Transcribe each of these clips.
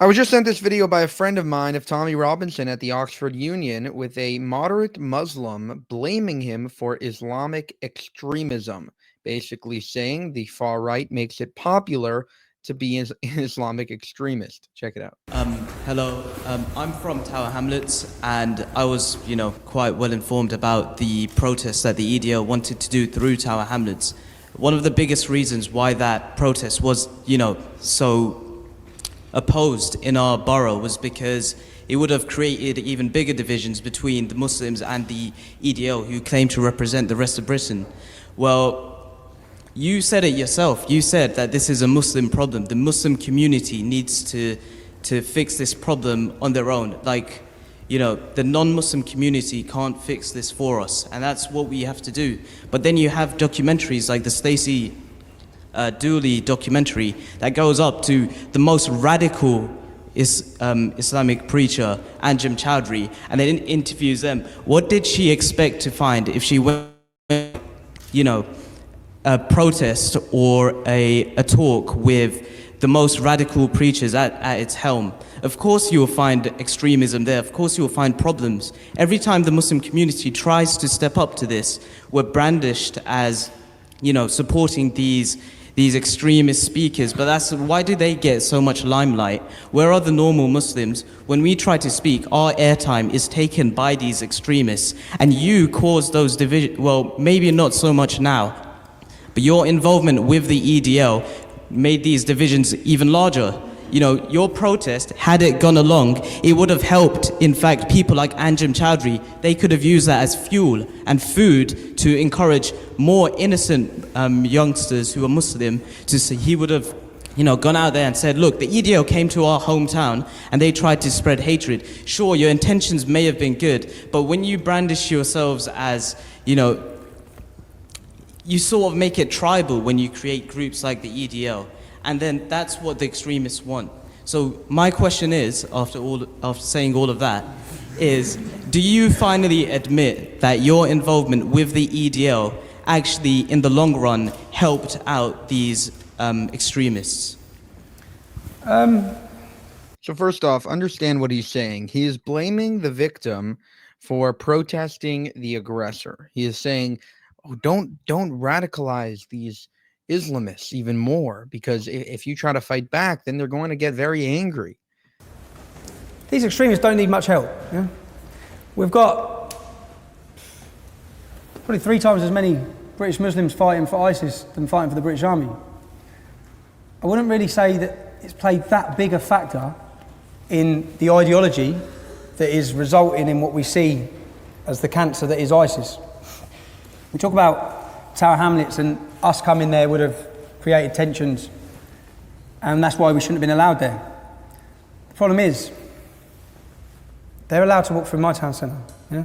I was just sent this video by a friend of mine of Tommy Robinson at the Oxford Union with a moderate Muslim blaming him for Islamic extremism, basically saying the far right makes it popular to be an Islamic extremist. Check it out. Hello, I'm from Tower Hamlets, and I was, quite well informed about the protests that the EDL wanted to do through Tower Hamlets. One of the biggest reasons why that protest was, so opposed in our borough was because it would have created even bigger divisions between the Muslims and the EDL, who claim to represent the rest of Britain. Well, you said it yourself. You said that this is a Muslim problem. The Muslim community needs to fix this problem on their own. The non-Muslim community can't fix this for us, and that's what we have to do. But then you have documentaries like the Stacey Dooley documentary that goes up to the most radical Islamic preacher, Anjem Chowdhury, and then interviews them. What did she expect to find if she went, a protest or a talk with the most radical preachers at its helm? Of course you will find extremism there. Of course you will find problems. Every time the Muslim community tries to step up to this, we're brandished as, supporting these extremist speakers. But why do they get so much limelight? Where are the normal Muslims? When we try to speak, our airtime is taken by these extremists, and you cause those divisions. Well, maybe not so much now, but your involvement with the EDL made these divisions even larger. Your protest, had it gone along, it would have helped, in fact, people like Anjem Chowdhury. They could have used that as fuel and food to encourage more innocent youngsters who are Muslim. He would have, gone out there and said, look, the EDL came to our hometown and they tried to spread hatred. Sure, your intentions may have been good, but when you brandish yourselves as, you sort of make it tribal when you create groups like the EDL. And then that's what the extremists want. So my question is, after saying all of that, is do you finally admit that your involvement with the EDL actually, in the long run, helped out these extremists? So first off, understand what he's saying. He is blaming the victim for protesting the aggressor. He is saying, oh, don't radicalize these Islamists even more, because if you try to fight back, then they're going to get very angry. These extremists don't need much help. Yeah? We've got probably 3 times as many British Muslims fighting for ISIS than fighting for the British Army. I wouldn't really say that it's played that big a factor in the ideology that is resulting in what we see as the cancer that is ISIS. We talk about Tower Hamlets, and us coming there would have created tensions, and that's why we shouldn't have been allowed there. The problem is, they're allowed to walk through my town centre. Yeah?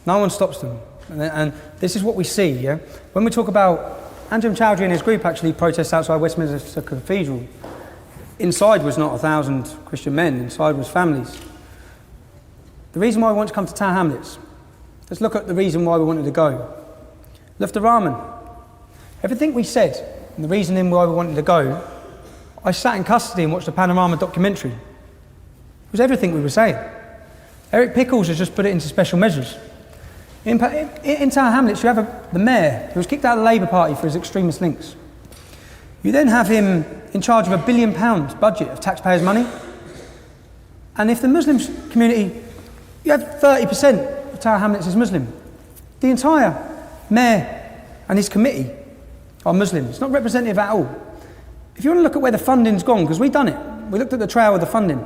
No one stops them, and this is what we see. Yeah? When we talk about Anjem Chowdhury and his group actually protests outside Westminster Cathedral, inside was not 1,000 Christian men, inside was families. The reason why we want to come to Tower Hamlets, let's look at the reason why we wanted to go. Lufter Rahman. Everything we said and the reasoning why we wanted to go, I sat in custody and watched the Panorama documentary. It was everything we were saying. Eric Pickles has just put it into special measures. In Tower Hamlets, you have the mayor who was kicked out of the Labour Party for his extremist links. You then have him in charge of £1 billion budget of taxpayers' money. And if the Muslim community, you have 30% of Tower Hamlets is Muslim. The entire mayor and his committee are Muslim. It's not representative at all. If you want to look at where the funding's gone, because we've done it, we looked at the trail of the funding.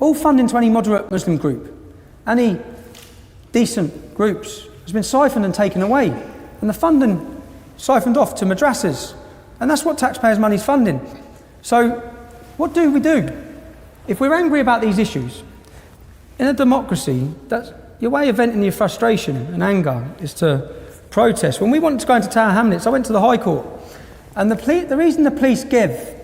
All funding to any moderate Muslim group, any decent groups, has been siphoned and taken away. And the funding siphoned off to madrasas. And that's what taxpayers' money is funding. So what do we do? If we're angry about these issues, in a democracy, that's your way of venting your frustration and anger is to protest. When we wanted to go into Tower Hamlets, I went to the High Court, and the reason the police give,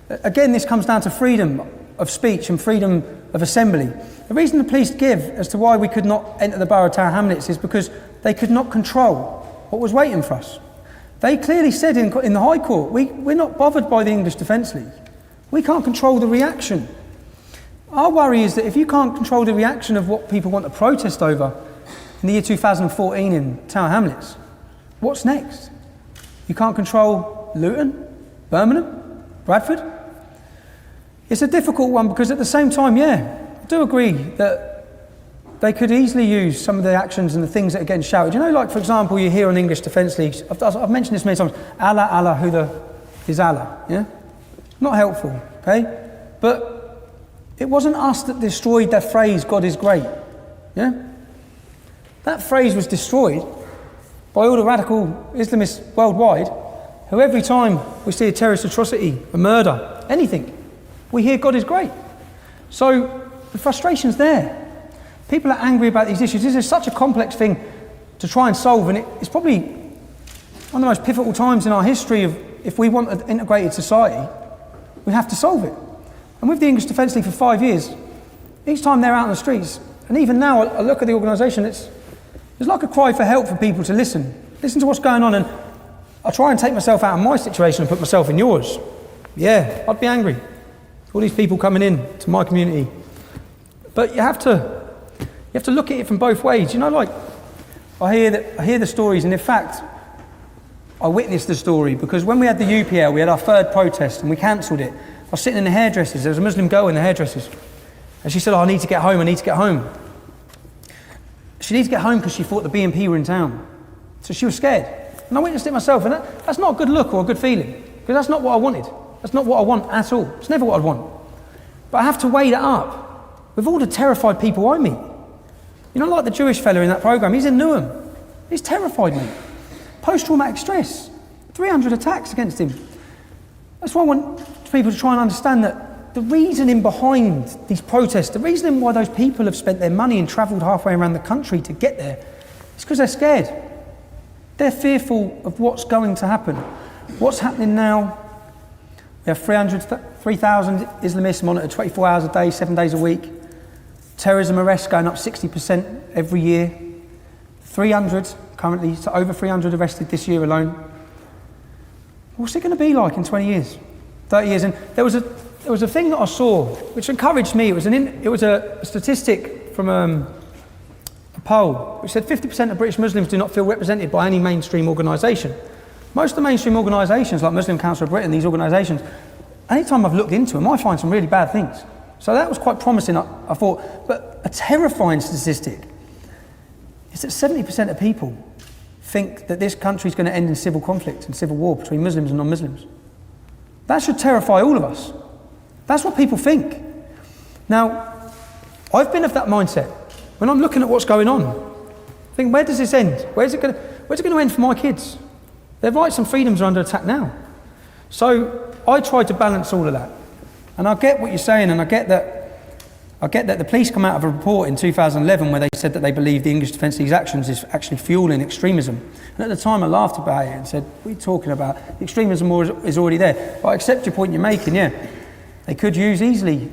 again this comes down to freedom of speech and freedom of assembly. The reason the police give as to why we could not enter the borough of Tower Hamlets is because they could not control what was waiting for us. They clearly said in the High Court, we're not bothered by the English Defence League. We can't control the reaction. Our worry is that if you can't control the reaction of what people want to protest over in the year 2014 in Tower Hamlets, what's next? You can't control Luton, Birmingham, Bradford? It's a difficult one because at the same time, yeah, I do agree that they could easily use some of the actions and the things that are getting shouted. You know, like for example, you hear on English Defence League, I've mentioned this many times, Allah, Allah, who is Allah, yeah? Not helpful, okay? But it wasn't us that destroyed that phrase, God is great, yeah? That phrase was destroyed by all the radical Islamists worldwide, who every time we see a terrorist atrocity, a murder, anything, we hear God is great. So the frustration's there. People are angry about these issues. This is such a complex thing to try and solve, and it's probably one of the most pivotal times in our history of if we want an integrated society, we have to solve it. And with the English Defence League for 5 years, each time they're out on the streets, and even now I look at the organisation, it's like a cry for help for people to listen to what's going on, and I try and take myself out of my situation and put myself in yours. Yeah, I'd be angry. All these people coming in to my community. But you have to look at it from both ways. You know, like, I hear the stories, and in fact, I witnessed the story because when we had the UPL, we had our third protest and we cancelled it. I was sitting in the hairdressers, there was a Muslim girl in the hairdressers, and she said, oh, I need to get home. She needs to get home because she thought the BNP were in town. So she was scared. And I witnessed it myself, and that's not a good look or a good feeling, because that's not what I wanted. That's not what I want at all. It's never what I'd want. But I have to weigh that up with all the terrified people I meet. You know, like the Jewish fella in that programme, he's in Newham. He's terrified, mate. Post-traumatic stress. 300 attacks against him. That's why I want people to try and understand that the reasoning behind these protests, the reasoning why those people have spent their money and travelled halfway around the country to get there, is because they're scared. They're fearful of what's going to happen. What's happening now? We have 3,000 Islamists monitored 24 hours a day, 7 days a week. Terrorism arrests going up 60% every year. 300 currently, so over 300 arrested this year alone. What's it going to be like in 20 years, 30 years? And there was a thing that I saw which encouraged me. It was a statistic from a poll which said 50% of British Muslims do not feel represented by any mainstream organisation. Most of the mainstream organisations, like Muslim Council of Britain, these organisations, anytime I've looked into them, I find some really bad things. So that was quite promising, I thought. But a terrifying statistic is that 70% of people think that this country is going to end in civil conflict and civil war between Muslims and non-Muslims. That should terrify all of us. That's what people think. Now, I've been of that mindset. When I'm looking at what's going on, I think, where does this end? Where's it going to end for my kids? Their rights and freedoms are under attack now. So I try to balance all of that. And I get what you're saying, and I get that the police come out of a report in 2011 where they said that they believe the English Defence League's actions is actually fueling extremism. And at the time I laughed about it and said, what are you talking about? Extremism is already there. But I accept your point you're making, yeah. They could use easily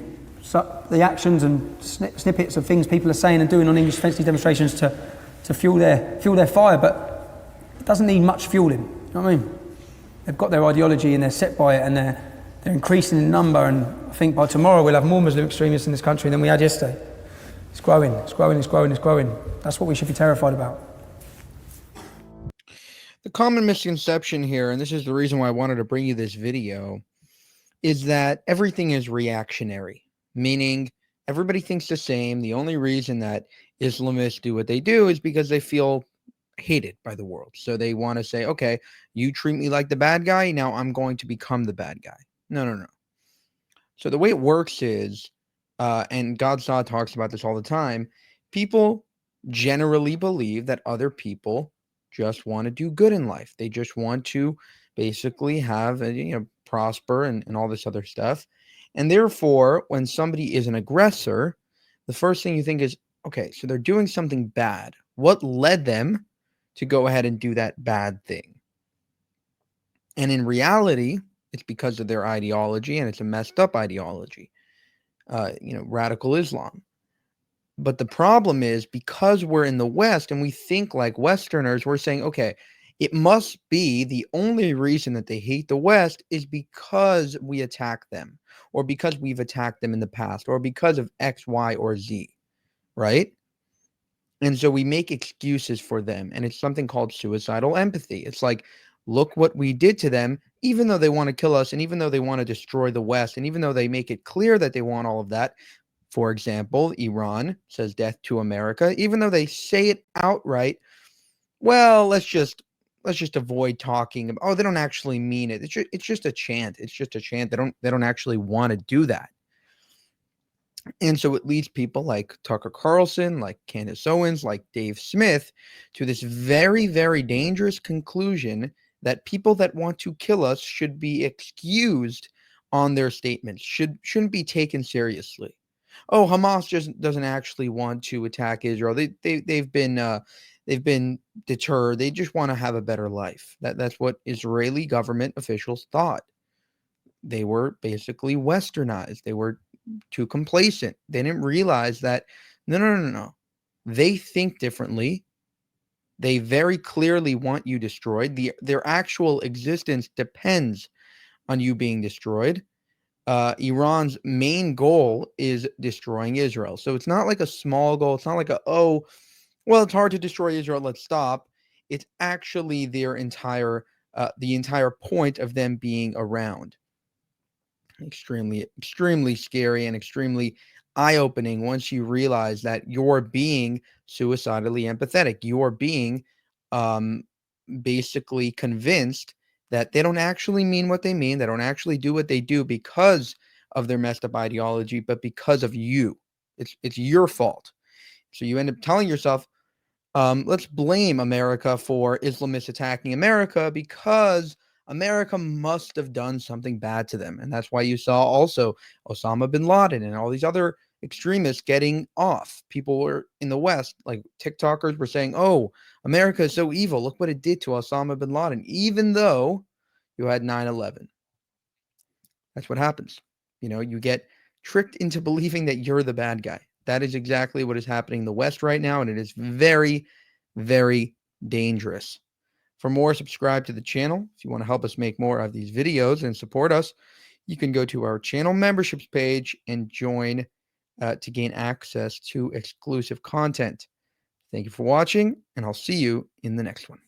the actions and snippets of things people are saying and doing on English Defence League demonstrations to fuel their fire, but it doesn't need much fueling. You know what I mean? They've got their ideology and they're set by it, and they're increasing in number, and I think by tomorrow we'll have more Muslim extremists in this country than we had yesterday. It's growing. That's what we should be terrified about. The common misconception here, and this is the reason why I wanted to bring you this video, is that everything is reactionary, meaning everybody thinks the same. The only reason that Islamists do what they do is because they feel hated by the world. So they want to say, okay, you treat me like the bad guy, now I'm going to become the bad guy. No. So the way it works is, and Godsaw talks about this all the time, people generally believe that other people just want to do good in life. They just want to basically have, prosper and all this other stuff. And therefore, when somebody is an aggressor, the first thing you think is, okay, so they're doing something bad. What led them to go ahead and do that bad thing? And in reality, it's because of their ideology, and it's a messed up ideology, radical Islam. But the problem is, because we're in the West and we think like Westerners, we're saying, okay, it must be the only reason that they hate the West is because we attack them, or because we've attacked them in the past, or because of X, Y, or Z, right? And so we make excuses for them, and it's something called suicidal empathy. It's like, look what we did to them, even though they want to kill us, and even though they want to destroy the West, and even though they make it clear that they want all of that. For example, Iran says death to America, even though they say it outright. Well, let's just avoid talking. Oh, they don't actually mean it. It's just a chant. It's just a chant. They don't actually want to do that. And so it leads people like Tucker Carlson, like Candace Owens, like Dave Smith to this very, very dangerous conclusion that people that want to kill us should be excused on their statements, shouldn't be taken seriously. Oh, Hamas just doesn't actually want to attack Israel. They've been deterred. They just want to have a better life. That's what Israeli government officials thought. They were basically westernized. They were too complacent. They didn't realize that no. They think differently. They very clearly want you destroyed. Their actual existence depends on you being destroyed. Iran's main goal is destroying Israel. So it's not like a small goal. It's not like it's hard to destroy Israel, let's stop. It's actually their entire the entire point of them being around. Extremely scary and extremely eye-opening once you realize that you're being suicidally empathetic. You're being basically convinced that they don't actually mean what they mean. They don't actually do what they do because of their messed up ideology, but because of you. It's your fault. So you end up telling yourself, let's blame America for Islamists attacking America because America must have done something bad to them. And that's why you saw also Osama bin Laden and all these other extremists getting off. People were in the West, like TikTokers were saying, oh, America is so evil. Look what it did to Osama bin Laden, even though you had 9/11. That's what happens. You get tricked into believing that you're the bad guy. That is exactly what is happening in the West right now, and it is very, very dangerous. For more, subscribe to the channel. If you want to help us make more of these videos and support us, you can go to our channel memberships page and join to gain access to exclusive content. Thank you for watching, and I'll see you in the next one.